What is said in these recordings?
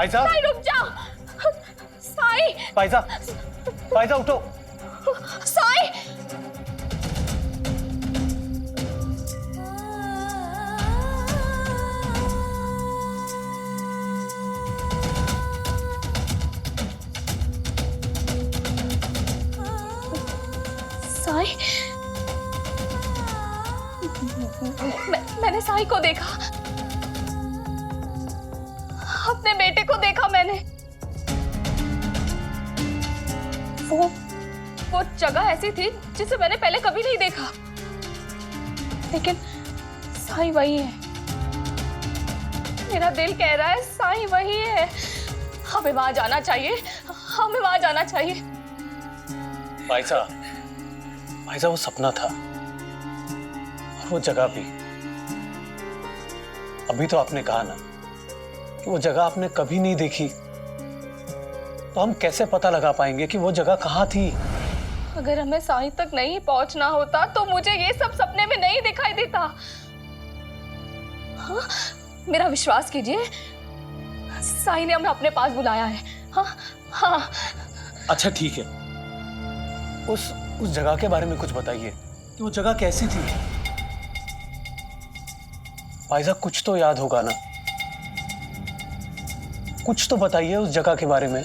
पायजा, साई रुक जा। साई, पायजा, पायजा उठो। साई, साई, मैंने साई को देखा, अपने बेटे को देखा मैंने। वो जगह ऐसी थी जिसे मैंने पहले कभी नहीं देखा, लेकिन साई वही है। मेरा दिल कह रहा है साई वही है। हमें वहां जाना चाहिए, हमें वहां जाना चाहिए। पायजा, पायजा वो सपना था और वो जगह भी। अभी तो आपने कहा ना कि वो जगह आपने कभी नहीं देखी, तो हम कैसे पता लगा पाएंगे कि वो जगह कहाँ थी? अगर हमें साई तक नहीं पहुंचना होता तो मुझे ये सब सपने में नहीं दिखाई देता। हाँ, मेरा विश्वास कीजिए, साई ने हमें अपने पास बुलाया है। हाँ हाँ। अच्छा ठीक है, उस जगह के बारे में कुछ बताइए कि वो जगह कैसी थी? पायजा कुछ तो याद होगा ना, कुछ तो बताइए उस जगह के बारे में।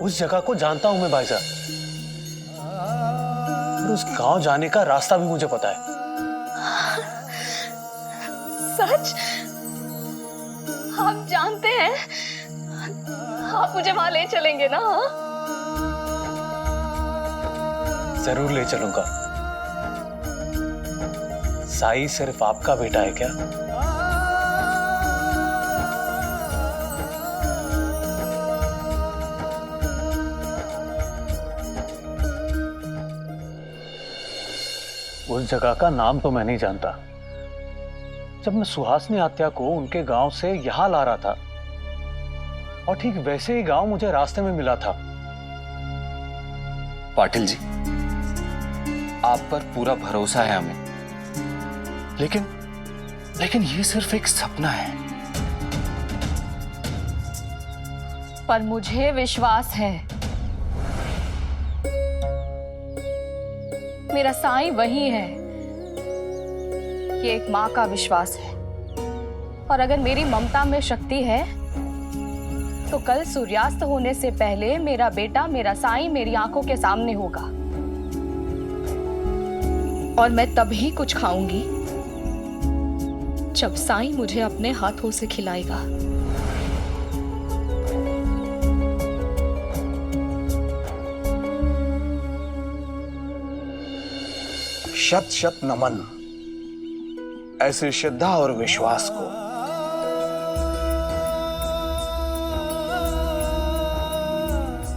उस जगह को जानता हूं मैं भाईजा, और उस गांव जाने का रास्ता भी मुझे पता है। सच? आप जानते हैं? आप मुझे वहां ले चलेंगे ना? जरूर ले चलूंगा। साई सिर्फ आपका बेटा है क्या? उस जगह का नाम तो मैं नहीं जानता। जब मैं सुहासनी आत्या को उनके गांव से यहां ला रहा था, और ठीक वैसे ही गांव मुझे रास्ते में मिला था। पाटिल जी, आप पर पूरा भरोसा है हमें, लेकिन ये सिर्फ एक सपना है। पर मुझे विश्वास है, मेरा साईं वही है। ये एक माँ का विश्वास है, और अगर मेरी ममता में शक्ति है तो कल सूर्यास्त होने से पहले मेरा बेटा, मेरा साईं मेरी आंखों के सामने होगा, और मैं तभी कुछ खाऊंगी जब साईं मुझे अपने हाथों से खिलाएगा। शत शत नमन ऐसी श्रद्धा और विश्वास को।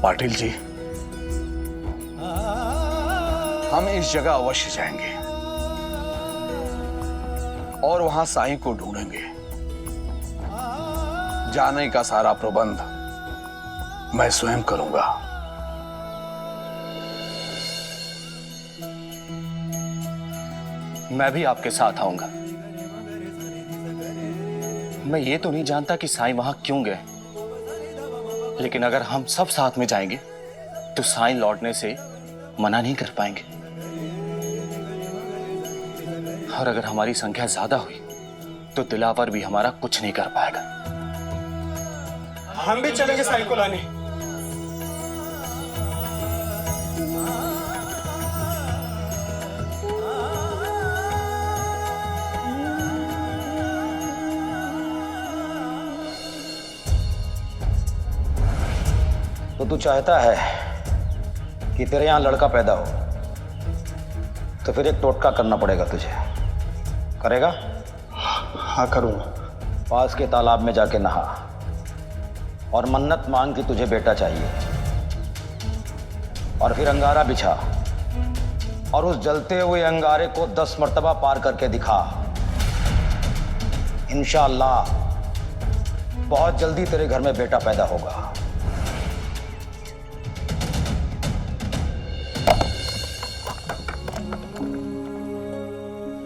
पाटिल जी, हम इस जगह अवश्य जाएंगे और वहां साईं को ढूंढेंगे। जाने का सारा प्रबंध मैं स्वयं करूंगा। मैं भी आपके साथ आऊंगा। मैं ये तो नहीं जानता कि साईं वहां क्यों गए, लेकिन अगर हम सब साथ में जाएंगे तो साईं लौटने से मना नहीं कर पाएंगे, और अगर हमारी संख्या ज्यादा हुई तो दिलावर भी हमारा कुछ नहीं कर पाएगा। हम भी चलेंगे साईं को लाने। तो तू चाहता है कि तेरे यहां लड़का पैदा हो, तो फिर एक टोटका करना पड़ेगा तुझे। करेगा? हाँ करूँगा। पास के तालाब में जाके नहा और मन्नत मांग कि तुझे बेटा चाहिए, और फिर अंगारा बिछा और उस जलते हुए अंगारे को 10 मर्तबा पार करके दिखा। इंशाअल्लाह बहुत जल्दी तेरे घर में बेटा पैदा होगा।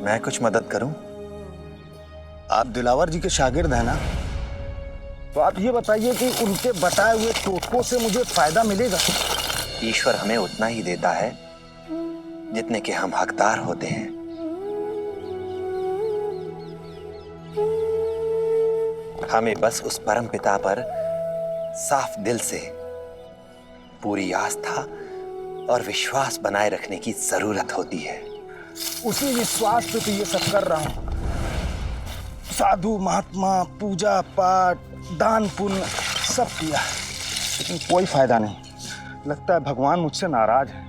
मैं कुछ मदद करूं? आप दिलावर जी के शागिर्द हैं ना, तो आप ये बताइए कि उनके बताए हुए टोटकों से मुझे फायदा मिलेगा? ईश्वर हमें उतना ही देता है जितने के हम हकदार होते हैं। हमें बस उस परम पिता पर साफ दिल से पूरी आस्था और विश्वास बनाए रखने की जरूरत होती है। उसी विश्वास पे तो ये सब कर रहा हूं। साधु महात्मा, पूजा पाठ, दान पुण्य सब किया, लेकिन कोई फायदा नहीं। लगता है भगवान मुझसे नाराज है।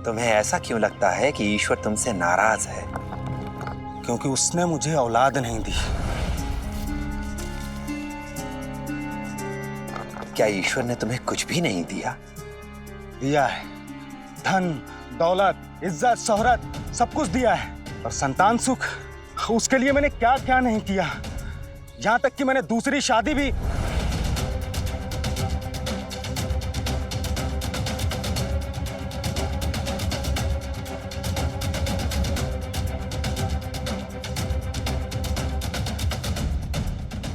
तुम्हें ऐसा क्यों लगता है कि ईश्वर तुमसे नाराज है? क्योंकि उसने मुझे औलाद नहीं दी। क्या ईश्वर ने तुम्हें कुछ भी नहीं दिया? दिया है, धन दौलत इज्जत शोहरत सब कुछ दिया है, और संतान सुख, उसके लिए मैंने क्या क्या नहीं किया। यहां तक कि मैंने दूसरी शादी भी।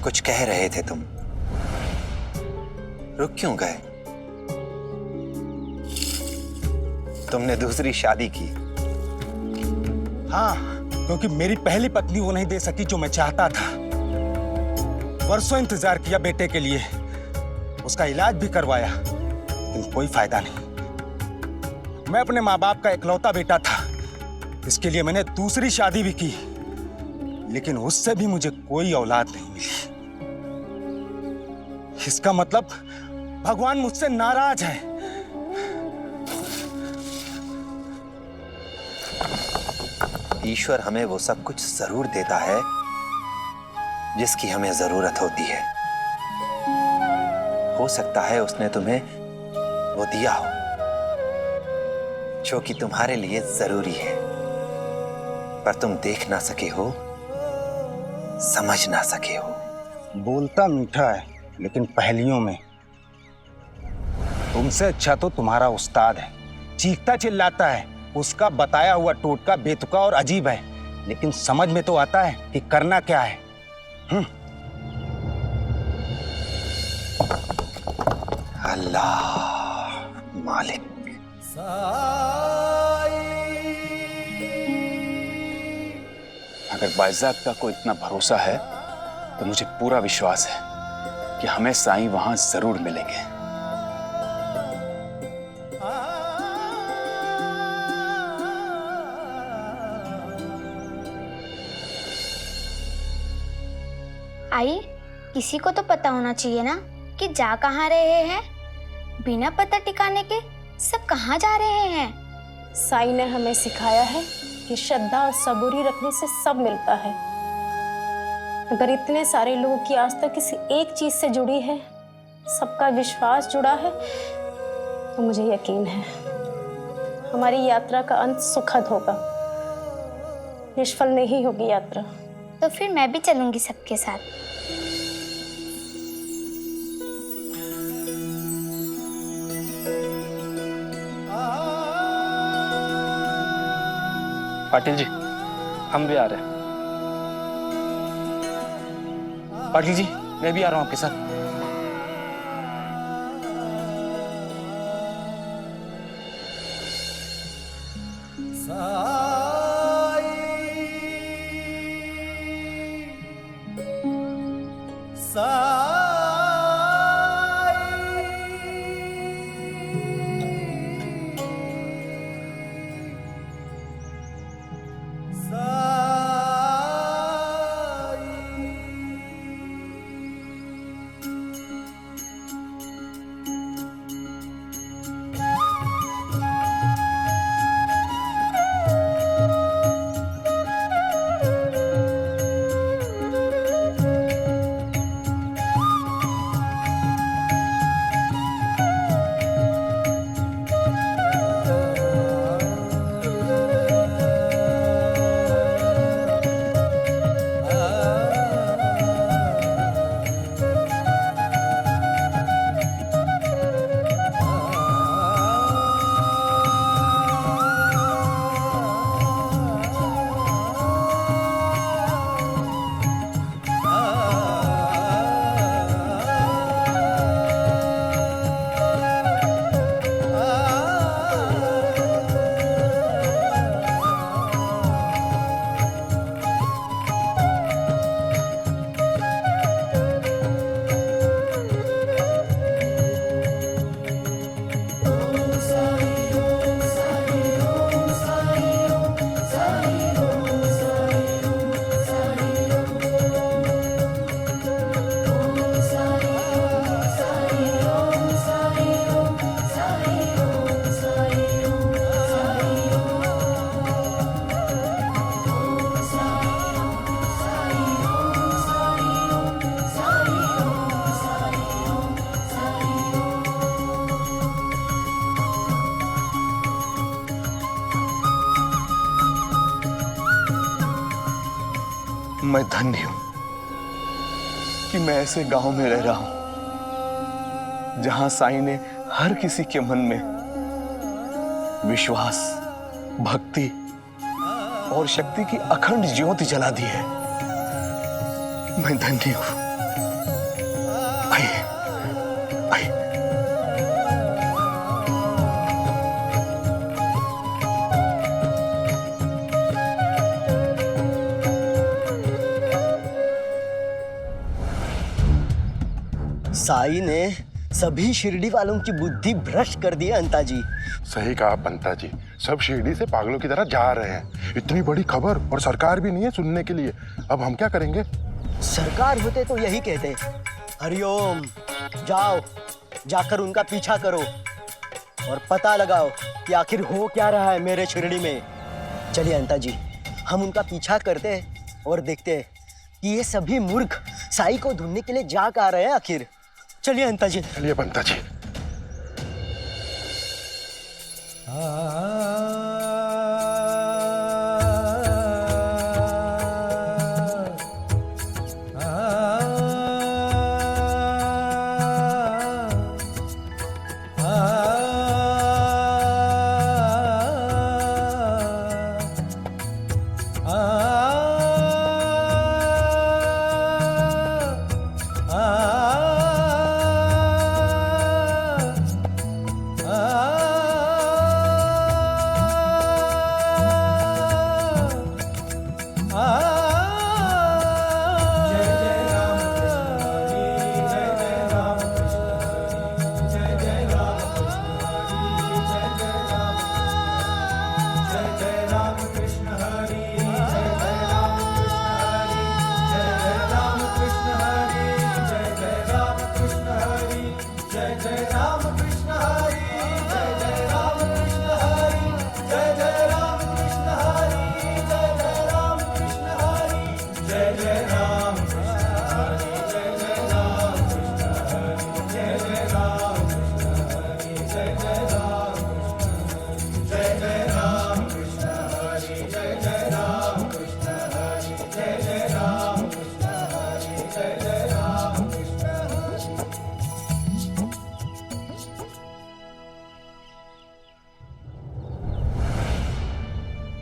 कुछ कह रहे थे तुम, रुक क्यों गए? तुमने दूसरी शादी की? हाँ, क्योंकि मेरी पहली पत्नी वो नहीं दे सकी जो मैं चाहता था। वर्षों इंतजार किया बेटे के लिए, उसका इलाज भी करवाया, लेकिन कोई फायदा नहीं। मैं अपने माँ बाप का इकलौता बेटा था, इसके लिए मैंने दूसरी शादी भी की, लेकिन उससे भी मुझे कोई औलाद नहीं मिली। इसका मतलब भगवान मुझसे नाराज है। ईश्वर हमें वो सब कुछ जरूर देता है जिसकी हमें जरूरत होती है। हो सकता है उसने तुम्हें वो दिया हो जो कि तुम्हारे लिए जरूरी है, पर तुम देख ना सके हो, समझ ना सके हो। बोलता मीठा है, लेकिन पहेलियों में तुमसे अच्छा तो तुम्हारा उस्ताद है। चीखता चिल्लाता है, उसका बताया हुआ टोटका बेतुका और अजीब है, लेकिन समझ में तो आता है कि करना क्या है। अल्लाह मालिक। अगर बाइज़ात का कोई इतना भरोसा है तो मुझे पूरा विश्वास है कि हमें साईं वहां जरूर मिलेंगे। आई, किसी को तो पता होना चाहिए ना कि जा कहाँ रहे हैं। बिना पता ठिकाने के सब कहाँ जा रहे हैं। साईं ने हमें सिखाया है कि श्रद्धा और सबूरी रखने से सब मिलता है। अगर इतने सारे लोगों की आस्था किसी एक चीज से जुड़ी है, सबका विश्वास जुड़ा है, तो मुझे यकीन है हमारी यात्रा का अंत सुखद होगा, निष्फल नहीं होगी यात्रा। तो फिर मैं भी चलूंगी सबके साथ। पाटिल जी, हम भी आ रहे हैं। पाटिल जी, मैं भी आ रहा हूं आपके साथ। मैं धन्य हूं कि मैं ऐसे गांव में रह रहा हूं जहां साईं ने हर किसी के मन में विश्वास, भक्ति और शक्ति की अखंड ज्योति जला दी है। मैं धन्य हूं। आइए, आइए। साई ने सभी शिरडी वालों की बुद्धि भ्रष्ट कर दी है अंता जी। सही कहा पंता जी, सब शिरडी से पागलों की तरह जा रहे हैं। इतनी बड़ी खबर और सरकार भी नहीं है सुनने के लिए। अब हम क्या करेंगे? सरकार होते तो यही कहते, हरिओम, जाओ जाकर उनका पीछा करो और पता लगाओ कि आखिर हो क्या रहा है मेरे शिरडी में। चलिए अंता जी, हम उनका पीछा करते हैं और देखते हैं कि ये सभी मूर्ख साई को ढूंढने के लिए जा कहाँ रहे हैं आखिर। चलिए अंता जी। चलिए पंता जी।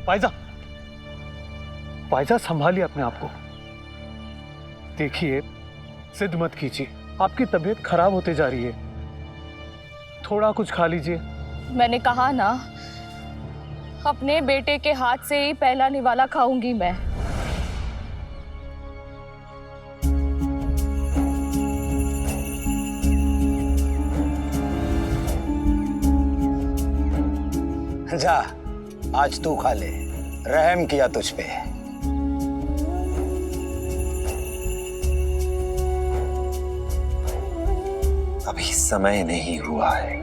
पायजा, पायजा संभालिए अपने आप को। देखिए, जिद मत कीजिए, आपकी तबीयत खराब होते जा रही है। थोड़ा कुछ खा लीजिए। मैंने कहा ना, अपने बेटे के हाथ से ही पहला निवाला खाऊंगी मैं। जा, आज तू खा ले, रहम किया तुझ पे। अभी समय नहीं हुआ है।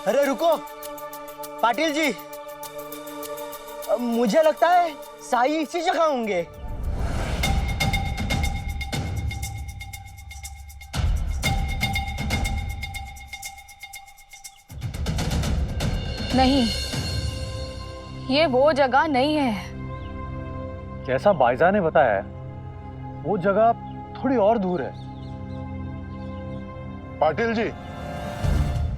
अरे रुको पाटिल जी, मुझे लगता है साई इसी जगह होंगे। नहीं, ये वो जगह नहीं है। जैसा बायजा ने बताया है, वो जगह थोड़ी और दूर है। पाटिल जी,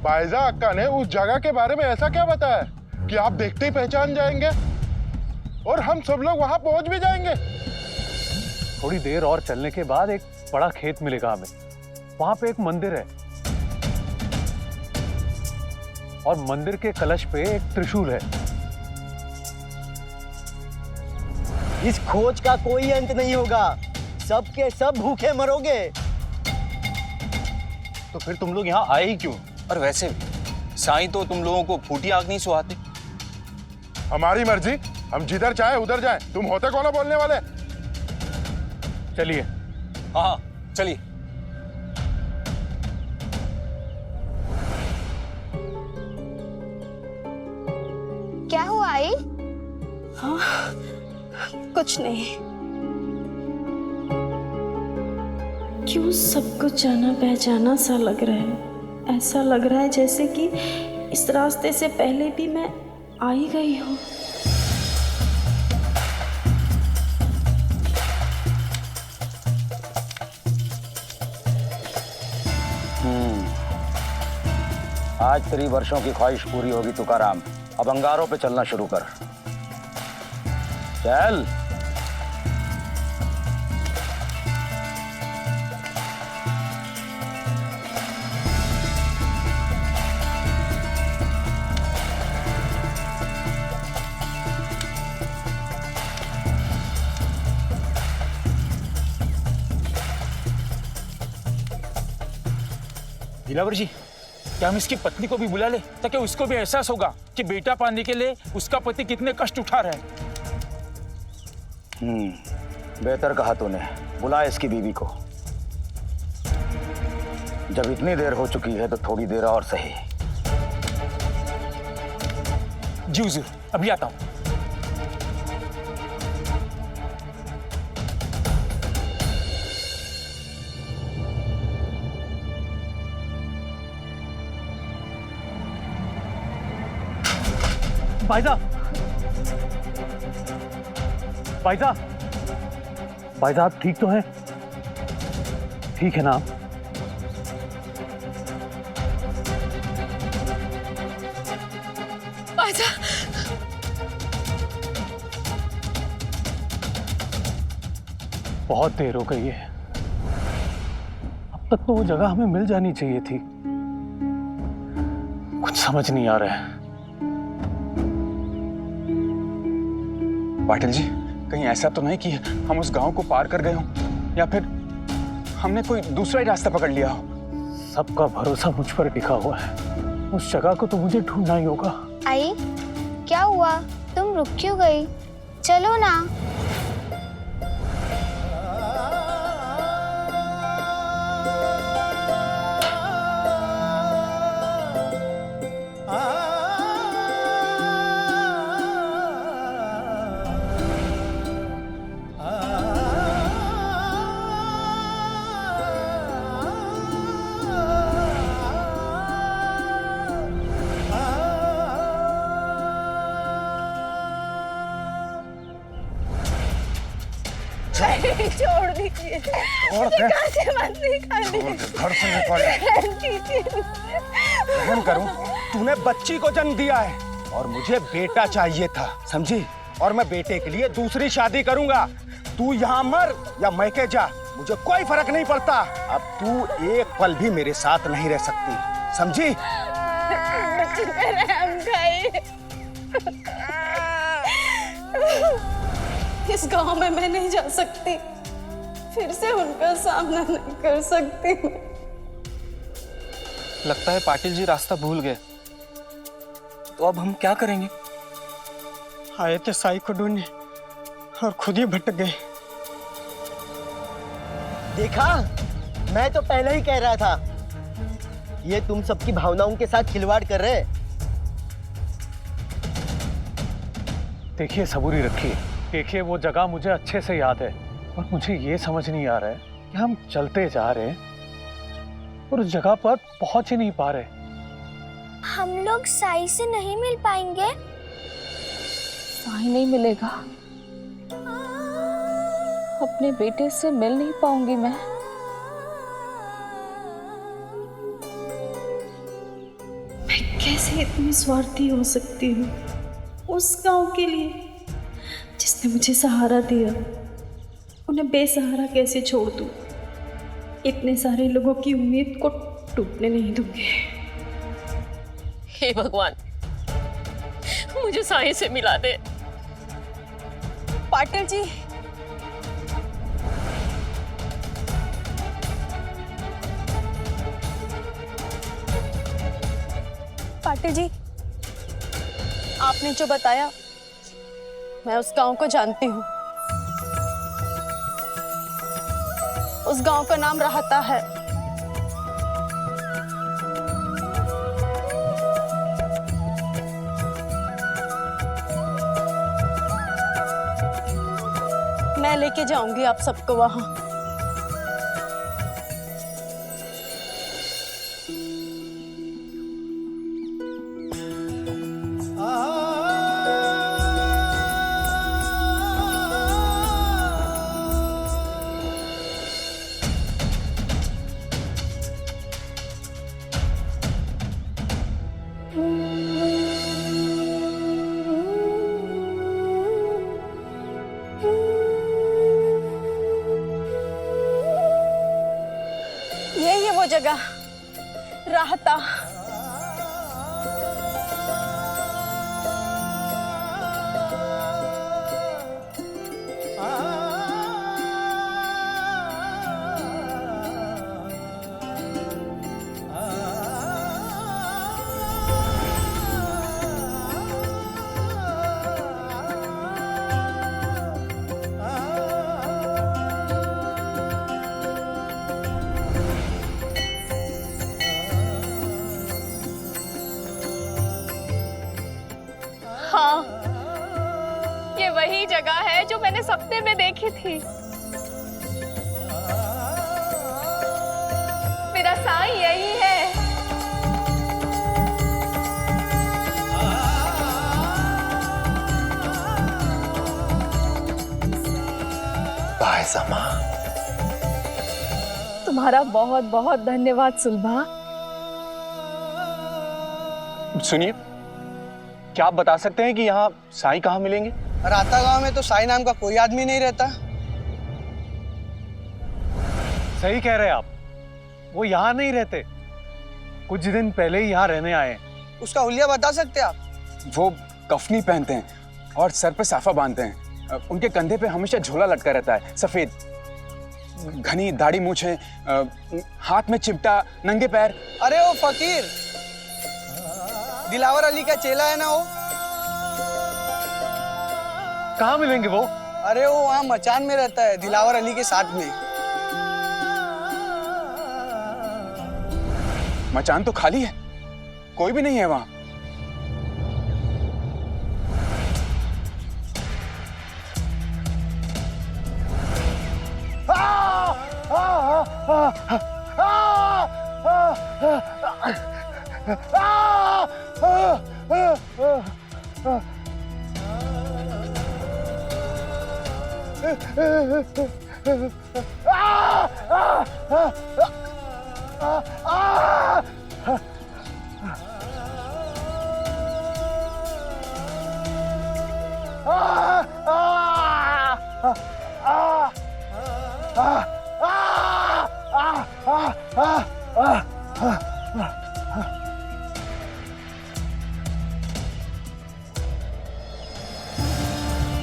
बायजा अक्का ने उस जगह के बारे में ऐसा क्या बताया कि आप देखते ही पहचान जाएंगे और हम सब लोग वहां पहुंच भी जाएंगे? थोड़ी देर और चलने के बाद एक बड़ा खेत मिलेगा हमें। वहां पे एक मंदिर है और मंदिर के कलश पे एक त्रिशूल है। इस खोज का कोई अंत नहीं होगा, सब के सब भूखे मरोगे। तो फिर तुम लोग यहाँ आए ही क्यों? और वैसे भी साईं तो तुम लोगों को फूटी आग नहीं सुहाते। हमारी मर्जी, हम जिधर चाहे उधर जाए। तुम होते कौन हो बोलने वाले? चलिए। हाँ, चलिए। क्या हुआ आई? हाँ, कुछ नहीं। क्यों सब कुछ जाना पहचाना सा लग रहा है। ऐसा लग रहा है जैसे कि इस रास्ते से पहले भी मैं आ ही गई हूँ। आज तेरी वर्षों की ख्वाहिश पूरी होगी तुकाराम। अब अंगारों पे चलना शुरू कर। चल। दिलावर जी, क्या हम इसकी पत्नी को भी बुला ले ताकि उसको भी एहसास होगा कि बेटा पाने के लिए उसका पति कितने कष्ट उठा रहा है। बेहतर कहा तूने। बुला इसकी बीवी को। जब इतनी देर हो चुकी है तो थोड़ी देर और सही। जी हुजूर, अभी आता हूं। भाईजान, भाईजान, भाईजान आप ठीक तो हैं? ठीक है ना? भाईजान, बहुत देर हो गई है। अब तक तो वो जगह हमें मिल जानी चाहिए थी। कुछ समझ नहीं आ रहा है। पाटिल जी, कहीं ऐसा तो नहीं कि हम उस गांव को पार कर गए हों या फिर हमने कोई दूसरा ही रास्ता पकड़ लिया हो। सबका भरोसा मुझ पर टिका हुआ है। उस जगह को तो मुझे ढूंढना ही होगा। आई, क्या हुआ? तुम रुक क्यों गई? चलो ना। छोड़ दीजिए। निकाल से मत निकालिए। घर से निकाल। रहम करूं? तूने बच्ची को जन्म दिया है और मुझे बेटा चाहिए था, समझी? और मैं बेटे के लिए दूसरी शादी करूंगा। तू यहाँ मर या मैके जा, मुझे कोई फर्क नहीं पड़ता। अब तू एक पल भी मेरे साथ नहीं रह सकती, समझी? मुझ पे रहम खाइए। इस गांव में मैं नहीं जा सकती, फिर से उनका सामना नहीं कर सकती। लगता है पाटिल जी रास्ता भूल गए। तो अब हम क्या करेंगे? आए थे साई को ढूंढने और खुद ही भटक गए। देखा, मैं तो पहले ही कह रहा था, ये तुम सबकी भावनाओं के साथ खिलवाड़ कर रहे हैं। देखिए, सबूरी रखिए। देखिए, वो जगह मुझे अच्छे से याद है और मुझे ये समझ नहीं आ रहा है कि हम चलते जा रहे हैं और उस जगह पर पहुंच ही नहीं पा रहे। हम लोग साई से नहीं मिल पाएंगे। साई नहीं मिलेगा, अपने बेटे से मिल नहीं पाऊंगी मैं। मैं कैसे इतनी स्वार्थी हो सकती हूँ? उस गांव के लिए जिसने मुझे सहारा दिया, उन्हें बेसहारा कैसे छोड़ दूँ? इतने सारे लोगों की उम्मीद को टूटने नहीं दूंगी। हे भगवान, मुझे साईं से मिला दे। पाटिल जी, पाटिल जी, आपने जो बताया, मैं उस गांव को जानती हूँ। उस गांव का नाम राहता है। मैं लेके जाऊंगी आप सबको वहां। जगह राहता। हाँ, ये वही जगह है जो मैंने सपने में देखी थी। मेरा साईं यही है। पायजामा, तुम्हारा बहुत बहुत धन्यवाद सुलभा। सुनिए, क्या आप बता सकते हैं कि यहाँ साईं कहाँ मिलेंगे? राता गांव में तो साईं नाम का कोई आदमी नहीं रहता। सही कह रहे हैं आप, वो यहाँ नहीं रहते, कुछ दिन पहले ही यहाँ रहने आए हैं। उसका हुलिया बता सकते आप? वो कफनी पहनते हैं और सर पे साफा बांधते हैं। उनके कंधे पे हमेशा झोला लटका रहता है, सफेद, घनी दाढ़ी मूछ है, हाथ में चिमटा, नंगे पैर। अरे वो फकीर दिलावर अली का चेला है ना वो। कहाँ मिलेंगे वो? अरे वो वहाँ मचान में रहता है, दिलावर अली के साथ में। मचान तो खाली है, कोई भी नहीं है वहां।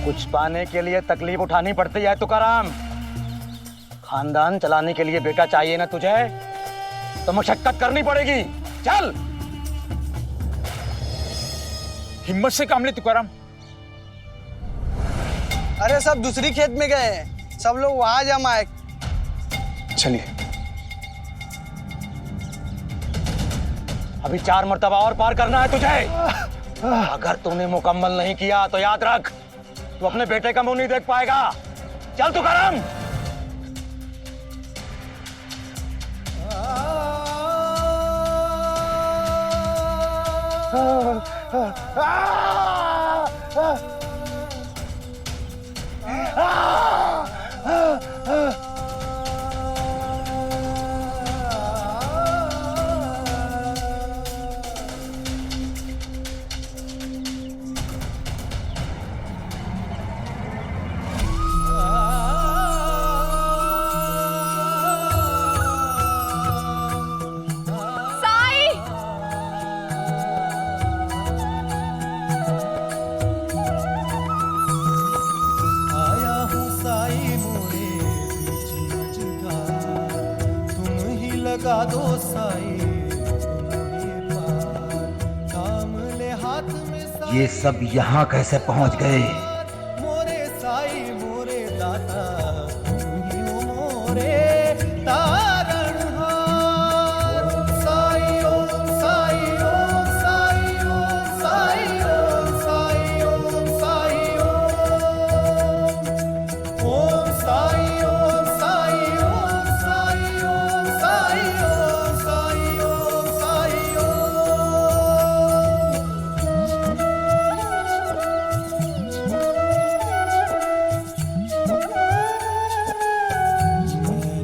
कुछ पाने के लिए तकलीफ उठानी पड़ती है तुकाराम। खानदान चलाने के लिए बेटा चाहिए ना तुझे, तो मशक्कत करनी पड़ेगी। चल। हिम्मत से काम ले तुकाराम। अरे सब दूसरी खेत में गए हैं, सब लोग वहां जमा है। चलिए। अभी 4 मर्तबा और पार करना है तुझे। अगर तूने मुकम्मल नहीं किया तो याद रख, तू अपने बेटे का मुंह नहीं देख पाएगा। चल तुकाराम। लगा दो साई, हाथ में ये सब यहाँ कैसे पहुँच गए? मोरे साई मोरे दाता, मोरे तारण हार। साई ओम साई ओम साई ओम साई ओम साई ओम साई ओम साई ओम साई ओम साई ओम साई ओम साई ओम साई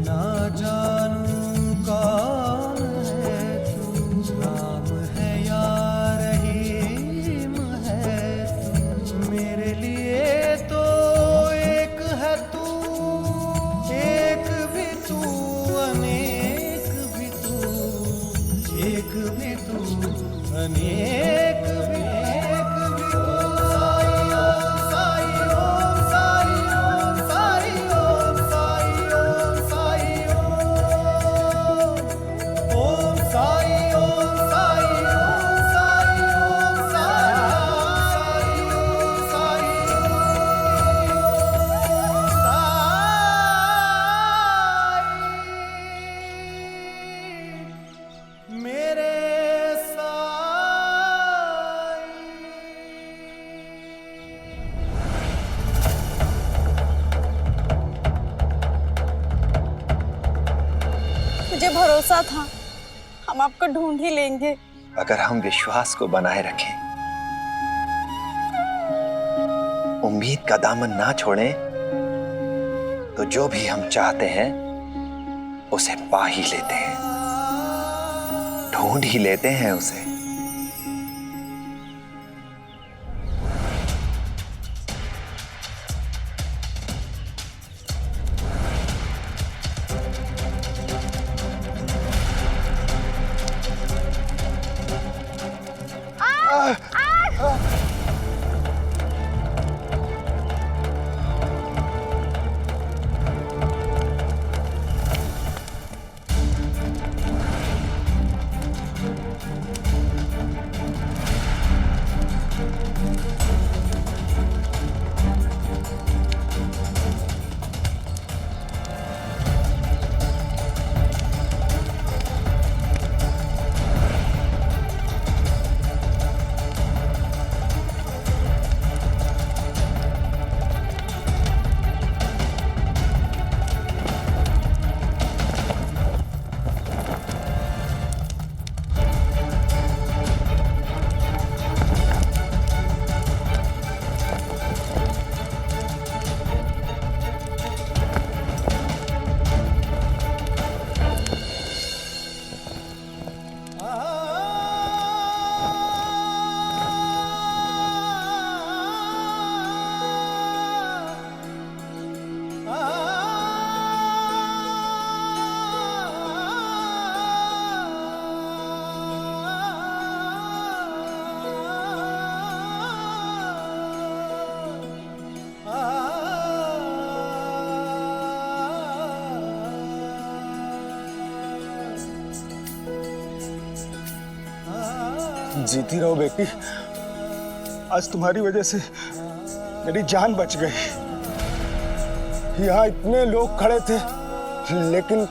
ना जाने भरोसा था हम आपको ढूंढ ही लेंगे। अगर हम विश्वास को बनाए रखें, उम्मीद का दामन ना छोड़ें, तो जो भी हम चाहते हैं उसे पा ही लेते हैं, ढूंढ ही लेते हैं उसे। जीती रहो बेटी, आज तुम्हारी वजह से मेरी जान बच गई। यहाँ इतने लोग खड़े थे लेकिन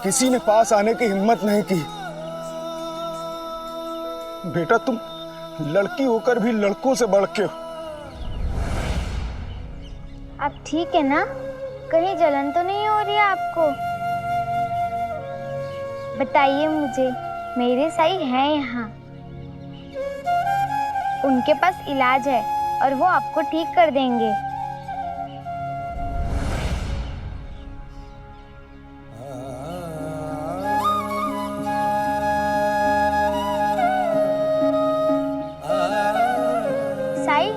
किसी ने पास आने की हिम्मत नहीं की। बेटा तुम लड़की होकर भी लड़कों से बढ़ के हो। आप ठीक है ना? कहीं जलन तो नहीं हो रही है आपको? बताइए मुझे, मेरे साई हैं यहाँ, उनके पास इलाज है और वो आपको ठीक कर देंगे। साई,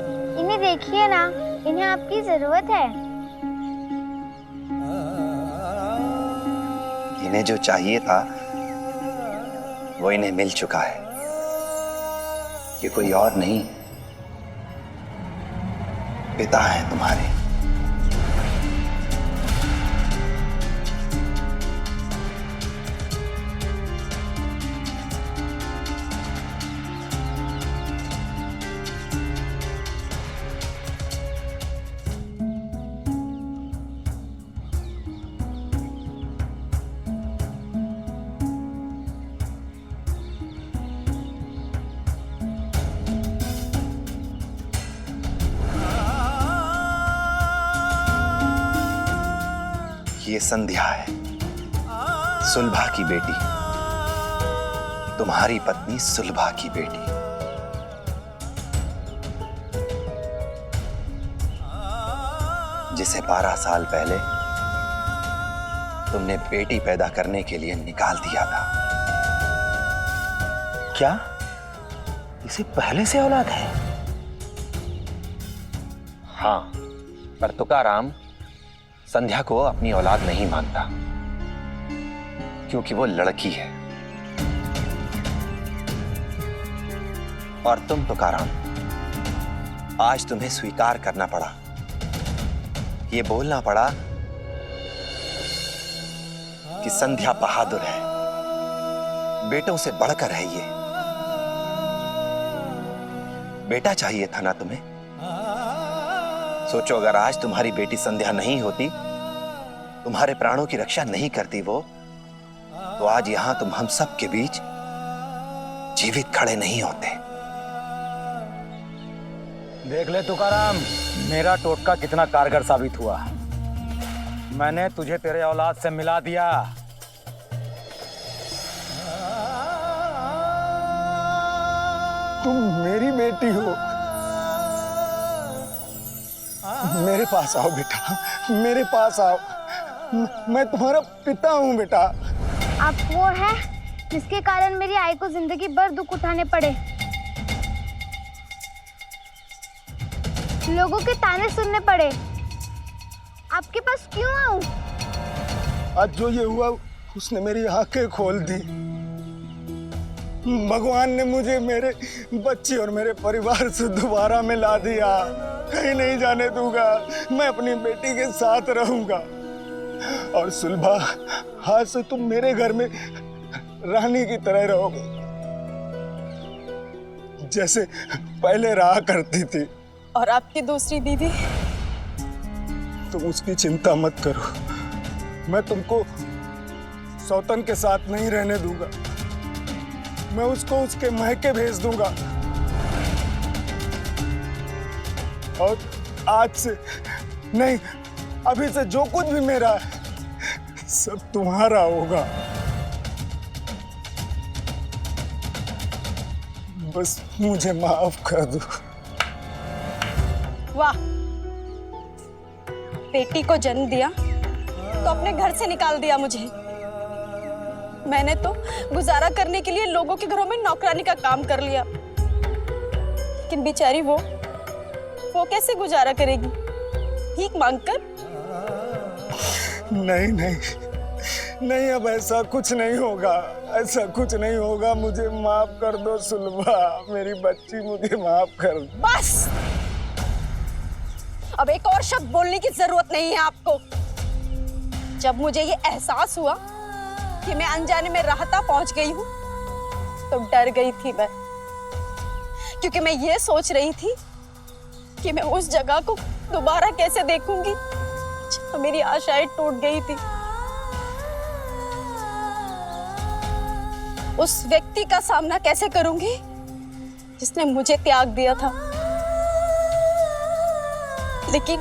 इन्हें देखिए ना, इन्हें आपकी जरूरत है। इन्हें जो चाहिए था वो इन्हें मिल चुका है। ये कोई और नहीं, पिता है तुम्हारे। ये संध्या है, सुलभा की बेटी, तुम्हारी पत्नी सुलभा की बेटी। जिसे 12 साल पहले तुमने बेटी पैदा करने के लिए निकाल दिया था। क्या इसे पहले से औलाद है? हाँ, पर तुकाराम संध्या को अपनी औलाद नहीं मानता, क्योंकि वो लड़की है। और तुम तुकाराम, आज तुम्हें स्वीकार करना पड़ा, ये बोलना पड़ा कि संध्या बहादुर है, बेटों से बढ़कर है ये। बेटा चाहिए था ना तुम्हें? सोचो, अगर आज तुम्हारी बेटी संध्या नहीं होती, तुम्हारे प्राणों की रक्षा नहीं करती वो, तो आज यहां तुम हम सब के बीच जीवित खड़े नहीं होते। देख ले तुकाराम, मेरा टोटका कितना कारगर साबित हुआ। मैंने तुझे तेरे औलाद से मिला दिया। तुम मेरी बेटी हो। मेरे पास आओ बेटा, मेरे पास आओ। मैं तुम्हारा पिता हूँ बेटा। आप वो है जिसके कारण मेरी आई को जिंदगी भर दुख उठाने पड़े, लोगों के ताने सुनने पड़े। आपके पास क्यों आऊं? आज जो ये हुआ उसने मेरी आंखें खोल दी। भगवान ने मुझे मेरे बच्चे और मेरे परिवार से दोबारा मिला दिया। कहीं नहीं जाने दूंगा, मैं अपनी बेटी के साथ रहूंगा। और सुलभा, आज से तुम मेरे घर में रानी की तरह रहोगे, जैसे पहले रहा करती थी। और आपकी दूसरी दीदी? तुम उसकी चिंता मत करो, मैं तुमको सौतन के साथ नहीं रहने दूंगा। मैं उसको उसके महके भेज दूंगा। और आज से नहीं, अभी से जो कुछ भी मेरा है सब तुम्हारा होगा। बस मुझे माफ कर दो। वाह, बेटी को जन्म दिया तो अपने घर से निकाल दिया मुझे। मैंने तो गुजारा करने के लिए लोगों के घरों में नौकरानी का काम कर लिया, लेकिन बेचारी वो कैसे गुजारा करेगी? भीख मांगकर? नहीं नहीं नहीं, अब ऐसा कुछ नहीं होगा, ऐसा कुछ नहीं होगा। मुझे माफ कर दो सुलभा, मेरी बच्ची, मुझे माफ कर दो। बस, अब एक और शब्द बोलने की जरूरत नहीं है आपको। जब मुझे ये एहसास हुआ कि मैं अनजाने में राहता पहुंच गई हूं, तो डर गई थी मैं, क्योंकि मैं ये सोच रही थी कि मैं उस जगह को दोबारा कैसे देखूंगी जहाँ मेरी आशाएं टूट गई थी। उस व्यक्ति का सामना कैसे करूंगी जिसने मुझे त्याग दिया था। लेकिन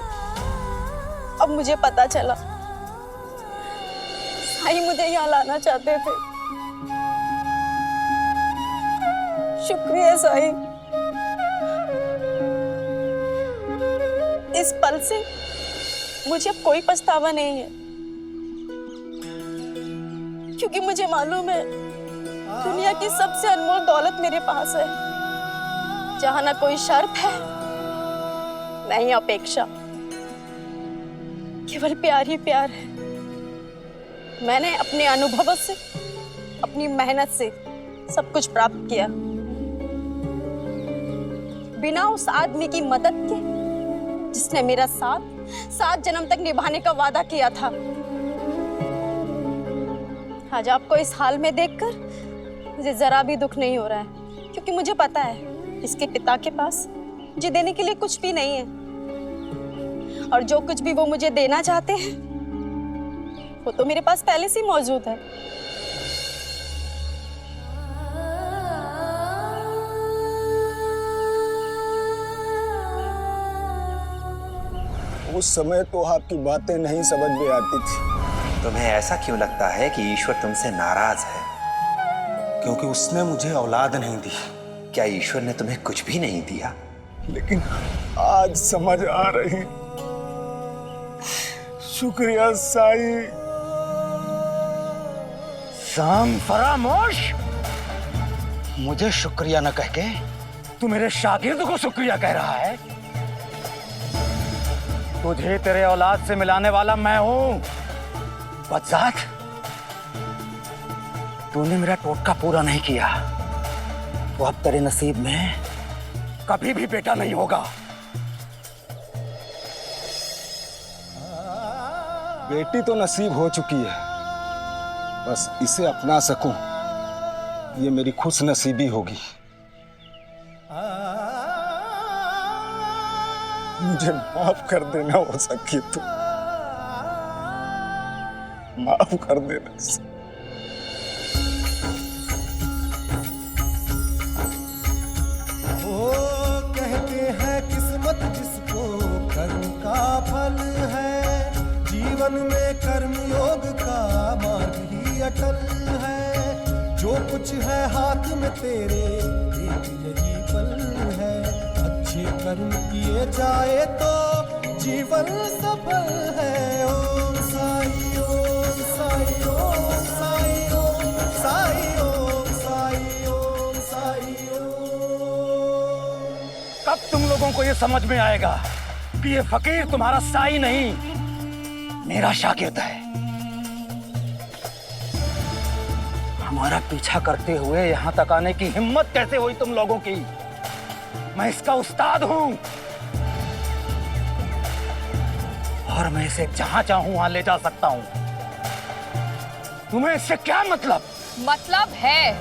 अब मुझे पता चला, साईं मुझे यहाँ लाना चाहते थे। शुक्रिया साईं, इस पल से मुझे अब कोई पछतावा नहीं है, क्योंकि मुझे मालूम है दुनिया की सबसे अनमोल दौलत मेरे पास है, जहां ना कोई शर्त है, ना ही अपेक्षा, केवल प्यार ही प्यार है। मैंने अपने अनुभवों से, अपनी मेहनत से सब कुछ प्राप्त किया, बिना उस आदमी की मदद के जिसने मेरा साथ 7 जन्म तक निभाने का वादा किया था। आज आपको इस हाल में देखकर मुझे जरा भी दुख नहीं हो रहा है, क्योंकि मुझे पता है इसके पिता के पास मुझे देने के लिए कुछ भी नहीं है, और जो कुछ भी वो मुझे देना चाहते हैं वो तो मेरे पास पहले से ही मौजूद है। उस समय तो आपकी बातें नहीं समझ में आती थी। तुम्हें ऐसा क्यों लगता है कि ईश्वर तुमसे नाराज है? क्योंकि उसने मुझे औलाद नहीं दी। क्या ईश्वर ने तुम्हें कुछ भी नहीं दिया? लेकिन आज समझ आ रही। शुक्रिया साईं। शाम फरामोश, मुझे शुक्रिया न कह के तू मेरे शागिर्द को शुक्रिया कह रहा है। तुझे तेरे औलाद से मिलाने वाला मैं हूं। बदजात, तूने मेरा टोटका पूरा नहीं किया तो अब तेरे नसीब में कभी भी बेटा नहीं होगा। बेटी तो नसीब हो चुकी है, बस इसे अपना सकूं ये मेरी खुश नसीबी होगी। मुझे माफ कर देना, हो सके तो माफ कर देना। वो कहते हैं किस्मत जिसको कर्म का फल है, जीवन में कर्म योग का मार्ग ही अटल है। जो कुछ है हाथ में तेरे एक यही कर्म किए जाए तो जीवन सफल है। ओम साई ओम साई ओम साई ओम साई ओम साई ओम साई ओम। कब तुम लोगों को ये समझ में आएगा कि ये फकीर तुम्हारा साई नहीं, मेरा शागिर्द है। हमारा पीछा करते हुए यहां तक आने की हिम्मत कैसे हुई तुम लोगों की? मैं इसका उस्ताद हूं और मैं इसे जहां चाहूं वहां ले जा सकता हूं। तुम्हें इससे क्या मतलब? मतलब है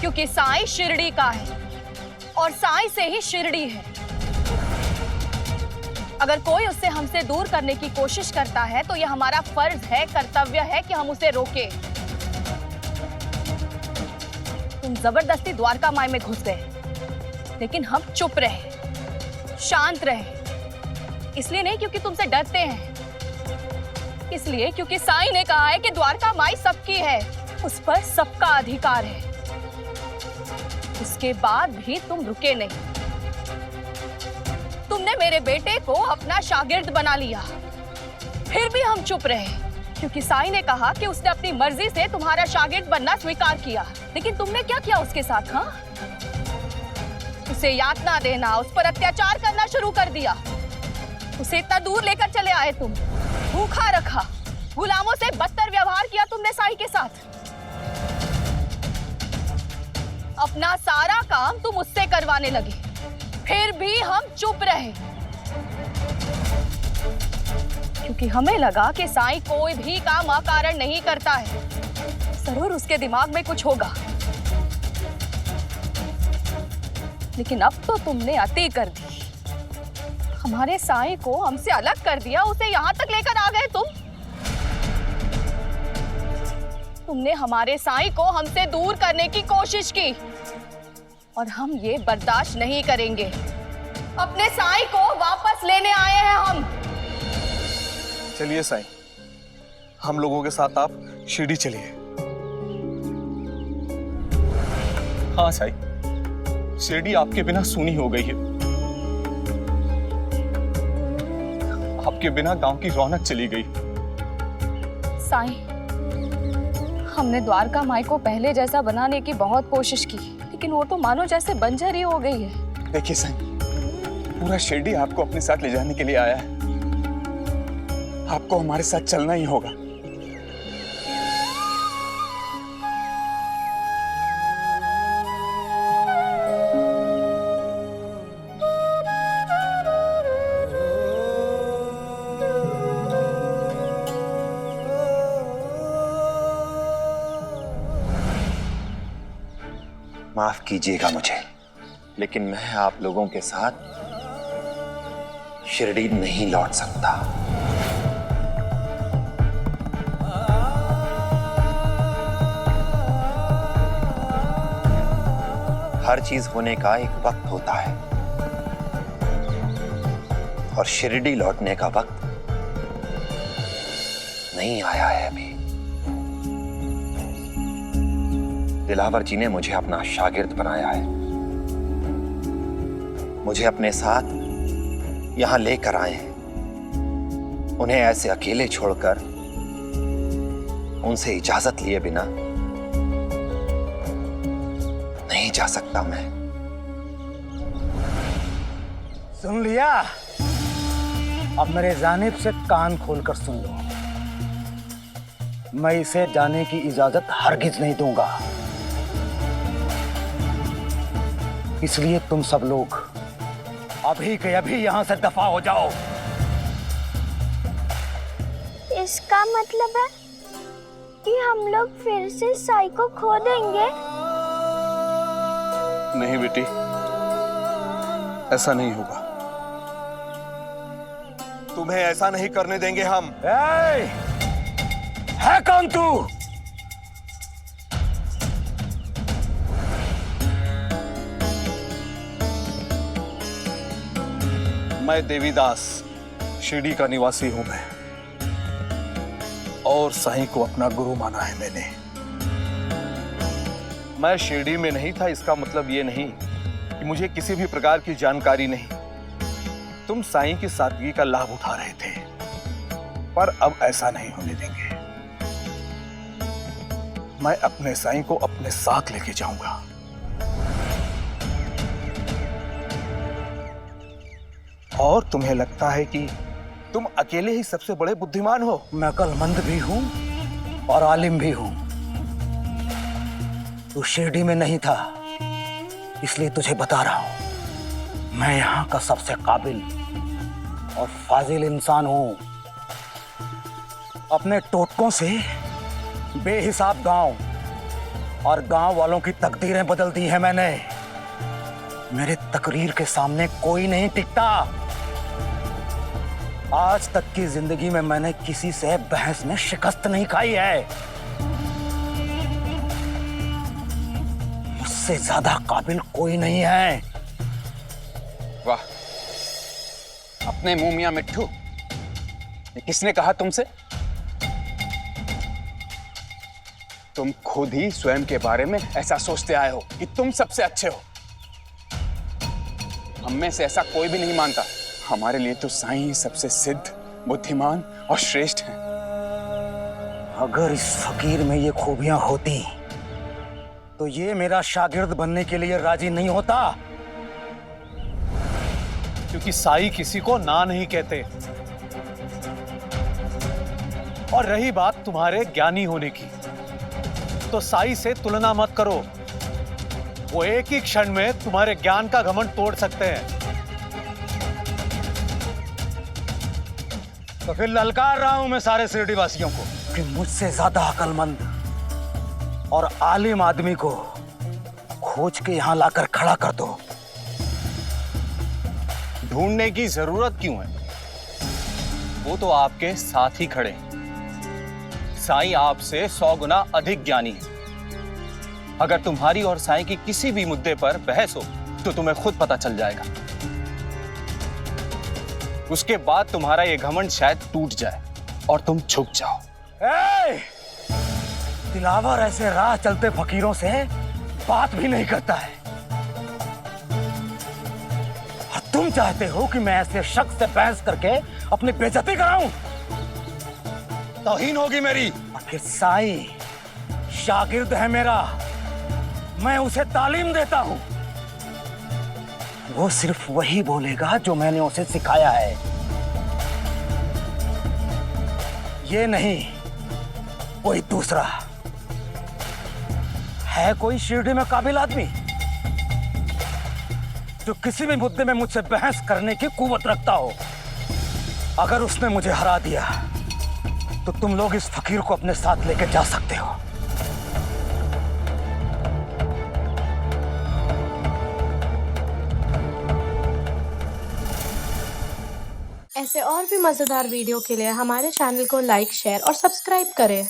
क्योंकि साईं शिरडी का है और साईं से ही शिरडी है। अगर कोई उससे हमसे दूर करने की कोशिश करता है तो यह हमारा फर्ज है, कर्तव्य है कि हम उसे रोकें। तुम जबरदस्ती द्वारका माई में घुस गए, लेकिन हम चुप रहे, शांत रहे। इसलिए नहीं क्योंकि तुमसे डरते हैं, इसलिए क्योंकि साईं ने कहा है कि द्वारका माई सबकी है, उस पर सबका अधिकार है। उसके बाद भी तुम रुके नहीं। तुमने मेरे बेटे को अपना शागिर्द बना लिया, फिर भी हम चुप रहे क्योंकि साईं ने कहा कि उसने अपनी मर्जी से तुम्हारा शागिर्द बनना स्वीकार किया। लेकिन तुमने क्या किया उसके साथ? हाँ, उसे यातना देना, उस पर अत्याचार करना शुरू कर दिया। उसे इतना दूर लेकर चले आए तुम, भूखा रखा, गुलामों से बदतर व्यवहार किया तुमने साईं के साथ। अपना सारा काम तुम उससे करवाने लगे, फिर भी हम चुप रहे क्योंकि हमें लगा कि साईं कोई भी काम अकारण नहीं करता है, जरूर उसके दिमाग में कुछ होगा। लेकिन अब तो तुमने अति कर दी, हमारे साईं को हमसे अलग कर दिया, उसे यहां तक लेकर आ गए तुमने हमारे साईं को हमसे दूर करने की कोशिश की और हम ये बर्दाश्त नहीं करेंगे। अपने साईं को वापस लेने आए हैं हम। चलिए साईं, हम लोगों के साथ आप शिरडी चलिए। हाँ साईं, शिरडी आपके बिना सूनी हो गई है। आपके बिना गांव की रौनक चली गई। साईं, हमने द्वारका माई को पहले जैसा बनाने की बहुत कोशिश की, लेकिन वो तो मानो जैसे बंजर ही हो गई है। देखिए साईं, पूरा शिरडी आपको अपने साथ ले जाने के लिए आया है। आपको हमारे साथ चलना ही होगा। माफ कीजिएगा मुझे, लेकिन मैं आप लोगों के साथ शिरडी नहीं लौट सकता। हर चीज होने का एक वक्त होता है और शिरडी लौटने का वक्त नहीं आया है अभी। दिलावर जी ने मुझे अपना शागिर्द बनाया है, मुझे अपने साथ यहां लेकर आए हैं। उन्हें ऐसे अकेले छोड़कर उनसे इजाजत लिए बिना नहीं जा सकता मैं। सुन लिया? अब मेरे जानिब से कान खोलकर सुन लो। मैं इसे जाने की इजाजत हरगिज नहीं दूंगा, इसलिए तुम सब लोग अभी के अभी यहां से दफा हो जाओ। इसका मतलब है कि हम लोग फिर से साई को खो देंगे? नहीं बेटी, ऐसा नहीं होगा। तुम्हें ऐसा नहीं करने देंगे हम। है कौन तू? मैं देवीदास, शिरडी का निवासी हूं मैं, और साईं को अपना गुरु माना है मैंने। मैं शिरडी में नहीं था, इसका मतलब ये नहीं कि मुझे किसी भी प्रकार की जानकारी नहीं। तुम साईं की सादगी का लाभ उठा रहे थे, पर अब ऐसा नहीं होने देंगे। मैं अपने साईं को अपने साथ लेके जाऊंगा। और तुम्हें लगता है कि तुम अकेले ही सबसे बड़े बुद्धिमान हो? मैं अक्लमंद भी हूं और आलिम भी हूं। तू शिरडी में नहीं था, इसलिए तुझे बता रहा हूं। मैं यहाँ का सबसे काबिल और फाजिल इंसान हूं। अपने टोटकों से बेहिसाब गांव और गांव वालों की तकदीरें बदल दी हैं मैंने। मेरे तकरीर के सामने कोई नहीं टिकता। आज तक की जिंदगी में मैंने किसी से बहस में शिकस्त नहीं खाई है। मुझसे ज्यादा काबिल कोई नहीं है। वाह, अपने मुंह मियां मिट्ठू, ये किसने कहा तुमसे? तुम खुद ही स्वयं के बारे में ऐसा सोचते आए हो कि तुम सबसे अच्छे हो। हम में से ऐसा कोई भी नहीं मानता। हमारे लिए तो साईं सबसे सिद्ध, बुद्धिमान और श्रेष्ठ हैं। अगर इस फकीर में ये खूबियां होती तो ये मेरा शागिर्द बनने के लिए राजी नहीं होता। क्योंकि साईं किसी को ना नहीं कहते। और रही बात तुम्हारे ज्ञानी होने की, तो साईं से तुलना मत करो। वो एक ही क्षण में तुम्हारे ज्ञान का घमंड तोड़ सकते हैं। तो फिर ललकार रहा हूं मैं सारे शिरडी वासियों को कि मुझसे ज्यादा अक्लमंद और आलिम आदमी को खोज के यहां लाकर खड़ा कर दो। ढूंढने की जरूरत क्यों है? वो तो आपके साथ ही खड़े हैं। साईं आपसे 100 गुना अधिक ज्ञानी है। अगर तुम्हारी और साईं की किसी भी मुद्दे पर बहस हो तो तुम्हें खुद पता चल जाएगा। उसके बाद तुम्हारा ये घमंड शायद टूट जाए और तुम झुक जाओ। दिलावर ऐसे राह चलते फकीरों से बात भी नहीं करता है, और तुम चाहते हो कि मैं ऐसे शख्स से बहस करके अपनी बेइज्जती कराऊं? तौहीन होगी मेरी। आखिर साईं शागिर्द है मेरा, मैं उसे तालीम देता हूं। वो सिर्फ वही बोलेगा जो मैंने उसे सिखाया है। ये नहीं, कोई दूसरा। है कोई शिरडी में काबिल आदमी जो किसी भी मुद्दे में मुझसे बहस करने की कुव्वत रखता हो? अगर उसने मुझे हरा दिया तो तुम लोग इस फकीर को अपने साथ लेकर जा सकते हो। ऐसे और भी मजेदार वीडियो के लिए हमारे चैनल को लाइक, शेयर और सब्सक्राइब करें।